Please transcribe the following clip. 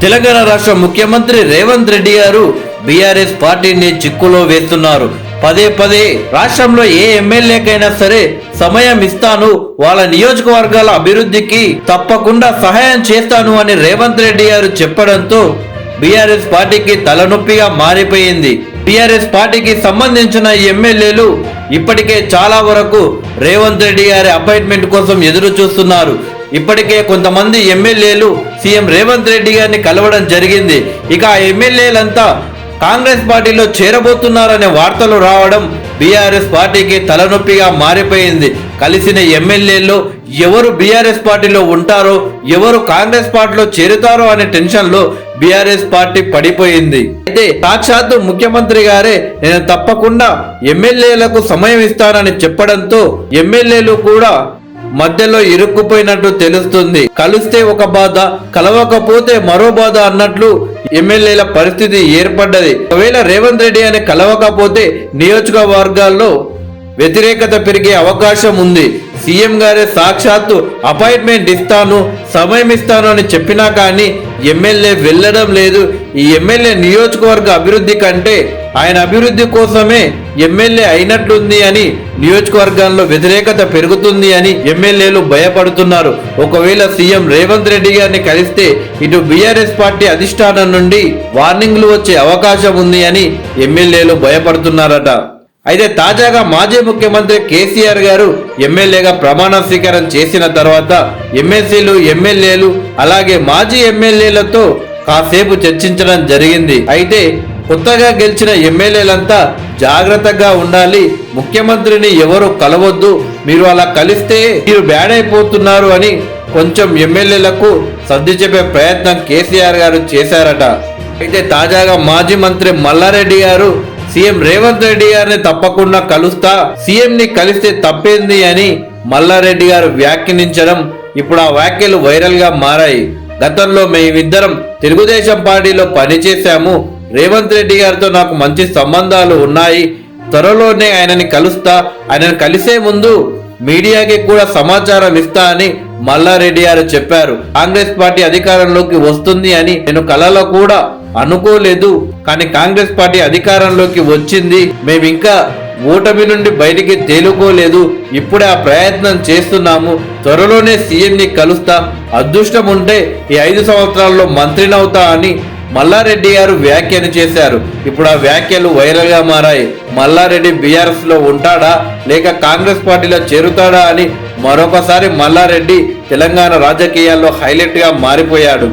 తెలంగాణ రాష్ట్ర ముఖ్యమంత్రి రేవంత్ రెడ్డి గారు బీఆర్ఎస్ పార్టీని చిక్కులో వేస్తున్నారు. పదే పదే రాష్ట్రంలో ఏ ఎమ్మెల్యేకైనా సరే సమయం ఇస్తాను, వాళ్ళ నియోజకవర్గాల అభివృద్ధికి తప్పకుండా సహాయం చేస్తాను అని రేవంత్ రెడ్డి గారు చెప్పడంతో బీఆర్ఎస్ పార్టీకి తలనొప్పిగా మారిపోయింది. బీఆర్ఎస్ పార్టీకి సంబంధించిన ఎమ్మెల్యేలు ఇప్పటికే చాలా వరకు రేవంత్ రెడ్డి గారి అపాయింట్మెంట్ కోసం ఎదురు చూస్తున్నారు. ఇప్పటికే కొంతమంది ఎమ్మెల్యేలు సీఎం రేవంత్ రెడ్డి గారిని కలవడం జరిగింది. ఇక ఆ ఎమ్మెల్యేలంతా కాంగ్రెస్ పార్టీలో చేరబోతున్నారనే వార్తలు రావడం బీఆర్ఎస్ పార్టీకి తలనొప్పిగా మారిపోయింది. కలిసిన ఎమ్మెల్యేలు ఎవరు బీఆర్ఎస్ పార్టీలో ఉంటారో, ఎవరు కాంగ్రెస్ పార్టీలో చేరుతారో అనే టెన్షన్ లో బీఆర్ఎస్ పార్టీ పడిపోయింది. అయితే సాక్షాత్తు ముఖ్యమంత్రి గారే నేను తప్పకుండా ఎమ్మెల్యేలకు సమయం ఇస్తానని చెప్పడంతో ఎమ్మెల్యేలు కూడా మధ్యలో ఇరుక్కుపోయినట్టు తెలుస్తుంది. కలిస్తే ఒక బాధ, కలవకపోతే మరో బాధ అన్నట్లు ఎమ్మెల్యేల పరిస్థితి ఏర్పడ్డది. ఒకవేళ రేవంత్ రెడ్డి అని కలవకపోతే నియోజకవర్గాల్లో వ్యతిరేకత పెరిగే అవకాశం ఉంది. సీఎం గారే సాక్షాత్తు అపాయింట్మెంట్ ఇస్తాను, సమయం ఇస్తాను అని చెప్పినా కానీ ఎమ్మెల్యే వెళ్ళడం లేదు. ఈ ఎమ్మెల్యే నియోజకవర్గ అభివృద్ధి కంటే ఆయన అభివృద్ధి కోసమే ఎమ్మెల్యే అయినట్లుంది అని నియోజకవర్గాల్లో వ్యతిరేకత పెరుగుతుంది అని ఎమ్మెల్యేలు భయపడుతున్నారు. ఒకవేళ సీఎం రేవంత్ రెడ్డి గారిని కలిస్తే ఇటు బీఆర్ఎస్ పార్టీ అధిష్టానం నుండి వార్నింగ్లు వచ్చే అవకాశం ఉంది అని ఎమ్మెల్యేలు భయపడుతున్నారట. అయితే తాజాగా మాజీ ముఖ్యమంత్రి కేసీఆర్ గారు ఎమ్మెల్యేగా ప్రమాణ స్వీకారం చేసిన తర్వాత ఎమ్మెల్సీలు, ఎమ్మెల్యేలు అలాగే మాజీ ఎమ్మెల్యేలతో కాసేపు చర్చించడం జరిగింది. అయితే కొత్తగా గెలిచిన ఎమ్మెల్యేలంతా జాగ్రత్తగా ఉండాలి, ముఖ్యమంత్రిని ఎవరు కలవద్దు, మీరు అలా కలిస్తే మీరు బ్యాడ్ అయిపోతున్నారు అని కొంచెం ఎమ్మెల్యేలకు సర్ది చెప్పే ప్రయత్నం కేసీఆర్ గారు చేశారట. అయితే తాజాగా మాజీ మంత్రి మల్లారెడ్డి గారు సీఎం రేవంత్ రెడ్డి గారిని తప్పకుండా కలుస్తా, సీఎం ని కలిస్తే తప్పేంది అని మల్లారెడ్డి గారు వ్యాఖ్యానించడం ఇప్పుడు ఆ వ్యాఖ్యలు వైరల్ గా మారాయి. గతంలో మేమిద్దరం తెలుగుదేశం పార్టీలో పనిచేశాము, రేవంత్ రెడ్డి గారితో నాకు మంచి సంబంధాలు ఉన్నాయి, త్వరలోనే ఆయనని కలుస్తా, ఆయనను కలిసే ముందు మీడియాకి కూడా సమాచారం ఇస్తా అని మల్లారెడ్డి గారు చెప్పారు. కాంగ్రెస్ పార్టీ అధికారంలోకి వస్తుంది అని నేను కలలో కూడా అనుకోలేదు, కానీ కాంగ్రెస్ పార్టీ అధికారంలోకి వచ్చింది, మేము ఇంకా ఓటమి నుండి బయటికి తేలుకోలేదు, ఇప్పుడే ఆ ప్రయత్నం చేస్తున్నాము, త్వరలోనే సీఎంని కలుస్తా, అదృష్టం ఉంటే ఈ 5 సంవత్సరాల్లో మంత్రినవుతా అని మల్లారెడ్డి గారు వ్యాఖ్యలు చేశారు. ఇప్పుడు ఆ వ్యాఖ్యలు వైరల్ గా మారాయి. మల్లారెడ్డి బీఆర్ఎస్ లో ఉంటాడా లేక కాంగ్రెస్ పార్టీలో చేరుతాడా అని మరొకసారి మల్లారెడ్డి తెలంగాణ రాజకీయాల్లో హైలైట్ గా మారిపోయాడు.